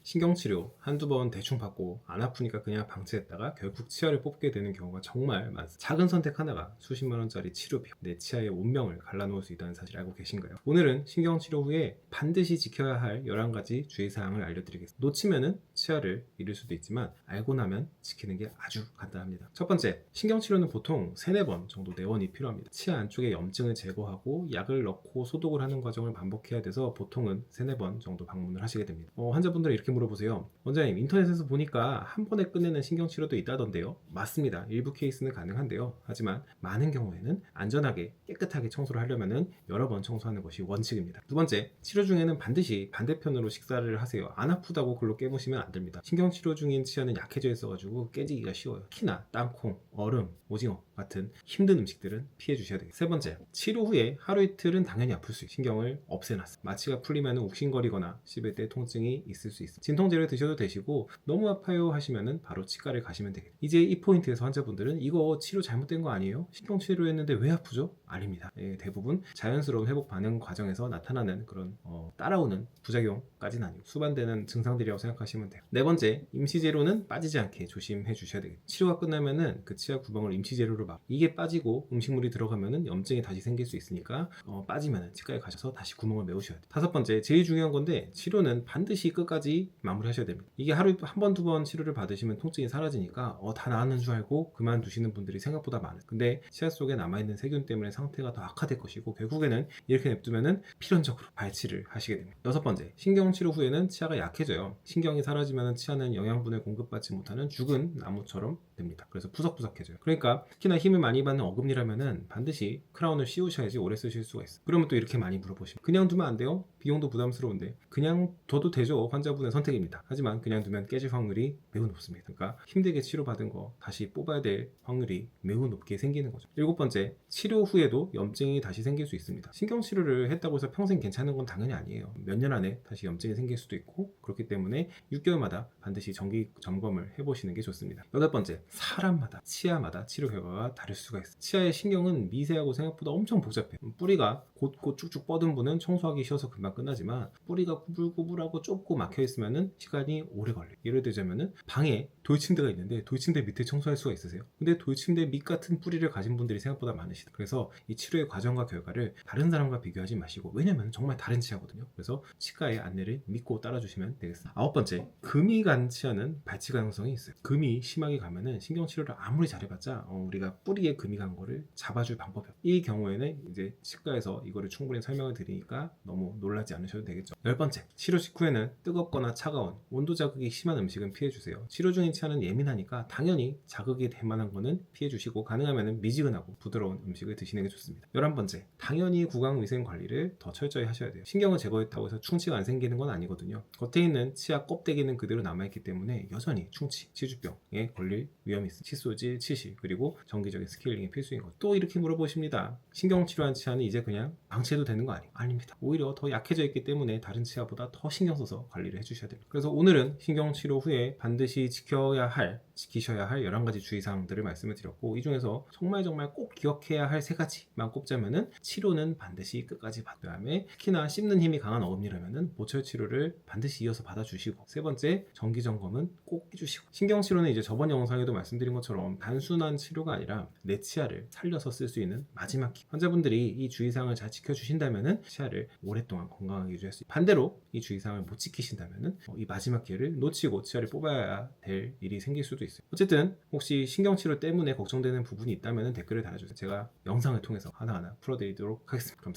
신경치료 한두 번 대충 받고 안 아프니까 그냥 방치했다가 결국 치아를 뽑게 되는 경우가 정말 많습니다. 작은 선택 하나가 수십만 원짜리 치료비, 내 치아의 운명을 갈라놓을 수 있다는 사실 알고 계신가요? 오늘은 신경치료 후에 반드시 지켜야 할 11가지 주의사항을 알려드리겠습니다. 놓치면은 치아를 잃을 수도 있지만 알고 나면 지키는 게 아주 간단합니다. 첫 번째, 신경치료는 보통 3-4번 정도 내원이 필요합니다. 치아 안쪽에 염증을 제거하고 약을 넣고 소독을 하는 과정을 반복해야 돼서 보통은 3-4번 정도 방문을 하시게 됩니다. 환자분들은 이렇게 물어보세요. 원장님, 인터넷에서 보니까 한 번에 끝내는 신경치료도 있다던데요? 맞습니다. 일부 케이스는 가능한데요. 하지만 많은 경우에는 안전하게 깨끗하게 청소를 하려면 여러 번 청소하는 것이 원칙입니다. 두 번째, 치료 중에는 반드시 반대편으로 식사를 하세요. 안 아프다고 글로 깨무시면 안 됩니다. 신경치료 중인 치아는 약해져 있어가지고 깨지기가 쉬워요. 특히나 땅콩, 얼음, 오징어 같은 힘든 음식들은 피해 주셔야 되겠습니다. 세 번째, 치료 후에 하루 이틀은 당연히 아플 수 있어요. 신경을 없애놨어요. 마취가 풀리면 욱신거리거나 씹을 때 통증이 있을 수 있어요. 진통제를 드셔도 되시고 너무 아파요 하시면 바로 치과를 가시면 되겠죠. 이제 이 포인트에서 환자분들은 이거 치료 잘못된 거 아니에요? 신경치료했는데 왜 아프죠? 아닙니다. 대부분 자연스러운 회복 반응 과정에서 나타나는 그런 따라오는 부작용까지는 아니고 수반되는 증상들이라고 생각하시면 돼요. 네 번째, 임시제로는 빠지지 않게 조심해 주셔야 되겠죠. 치료가 끝나면은 그 치아 구멍을 임시제로로 막 이게 빠지고 음식물이 들어가면은 염증이 다시 생길 수 있으니까 빠지면은 치과에 가셔서 다시 구멍을 메우셔야 돼요. 다섯 번째, 제일 중요한 건데 치료는 반드시 끝까지 마무리하셔야 됩니다. 이게 하루에 한 번, 두 번 치료를 받으시면 통증이 사라지니까 다 나았는 줄 알고 그만두시는 분들이 생각보다 많아요. 근데 치아 속에 남아있는 세균 때문에 상태가 더 악화될 것이고 결국에는 이렇게 냅두면은 필연적으로 발치를 하시게 됩니다. 여섯 번째, 신경치료 후에는 치아가 약해져요. 신경이 사라지면 치아는 영양분을 공급받지 못하는 죽은 나무처럼 됩니다. 그래서 푸석푸석해져요. 그러니까 특히나 힘을 많이 받는 어금니라면은 반드시 크라운을 씌우셔야지 오래 쓰실 수가 있어요. 그러면 또 이렇게 많이 물어보시면 그냥 두면 안 돼요? 비용도 부담스러운데 그냥 둬도 되죠. 환자분의 선택입니다. 하지만 그냥 두면 깨질 확률이 매우 높습니다. 그러니까 힘들게 치료받은 거 다시 뽑아야 될 확률이 매우 높게 생기는 거죠. 일곱 번째, 치료 후에도 염증이 다시 생길 수 있습니다. 신경치료를 했다고 해서 평생 괜찮은 건 당연히 아니에요. 몇 년 안에 다시 염증이 생길 수도 있고 그렇기 때문에 6개월마다 반드시 정기 점검을 해보시는 게 좋습니다. 여덟 번째, 사람마다 치아마다 치료 결과가 다를 수가 있어요. 치아의 신경은 미세하고 생각보다 엄청 복잡해요. 뿌리가 곧곧 쭉쭉 뻗은 분은 청소하기 쉬워서 금방 끝나지만 뿌리가 구불구불하고 좁고 막혀 있으면은 시간이 오래 걸려요. 예를 들자면은 방에 돌침대가 있는데 돌침대 밑에 청소할 수가 있으세요? 근데 돌침대 밑 같은 뿌리를 가진 분들이 생각보다 많으시다. 그래서 이 치료의 과정과 결과를 다른 사람과 비교하지 마시고, 왜냐면 정말 다른 치아거든요. 그래서 치과의 안내를 믿고 따라주시면 되겠습니다. 아홉 번째, 금이 간 치아는 발치 가능성이 있어요. 금이 심하게 가면은 신경치료를 아무리 잘해봤자 우리가 뿌리에 금이 간 거를 잡아줄 방법이 없어요. 이 경우에는 이제 치과에서 이거를 충분히 설명을 드리니까 너무 놀라지 않으셔도 되겠죠. 열 번째, 치료 직후에는 뜨겁거나 차가운 온도 자극이 심한 음식은 피해주세요. 치료 중인 치아는 예민하니까 당연히 자극이 될 만한 거는 피해주시고 가능하면 미지근하고 부드러운 음식을 드시는 게 좋습니다. 11번째, 당연히 구강위생 관리를 더 철저히 하셔야 돼요. 신경을 제거했다고 해서 충치가 안 생기는 건 아니거든요. 겉에 있는 치아 껍데기는 그대로 남아있기 때문에 여전히 충치, 치주병에 걸릴 위험이 있습니다. 칫솔질, 치실, 그리고 정기적인 스케일링이 필수인 것. 또 이렇게 물어보십니다. 신경치료한 치아는 이제 그냥 방치해도 되는 거 아니에요? 아닙니다. 오히려 더 약해져 있기 때문에 다른 치아보다 더 신경 써서 관리를 해주셔야 됩니다. 그래서 오늘은 신경치료 후에 반드시 지키셔야 할 11가지 주의사항들을 말씀을 드렸고, 이 중에서 정말 꼭 기억해야 할 3가지만 꼽자면은 치료는 반드시 끝까지 받은 다음에 특히나 씹는 힘이 강한 어금니라면은 보철 치료를 반드시 이어서 받아주시고, 세 번째, 정기점검은 꼭 해주시고, 신경치료는 이제 저번 영상에도 말씀드린 것처럼 단순한 치료가 아니라 내 치아를 살려서 쓸 수 있는 마지막 기회. 환자분들이 이 주의사항을 잘 지켜주신다면은 치아를 오랫동안 건강하게 유지할 수 있고, 반대로 이 주의사항을 못 지키신다면은 이 마지막 기회를 놓치고 치아를 뽑아야 될 일이 생길 수도 있어요. 어쨌든 혹시 신경치료 때문에 걱정되는 부분이 있다면 댓글을 달아주세요. 제가 영상을 통해서 하나하나 풀어드리도록 하겠습니다. 감사합니다.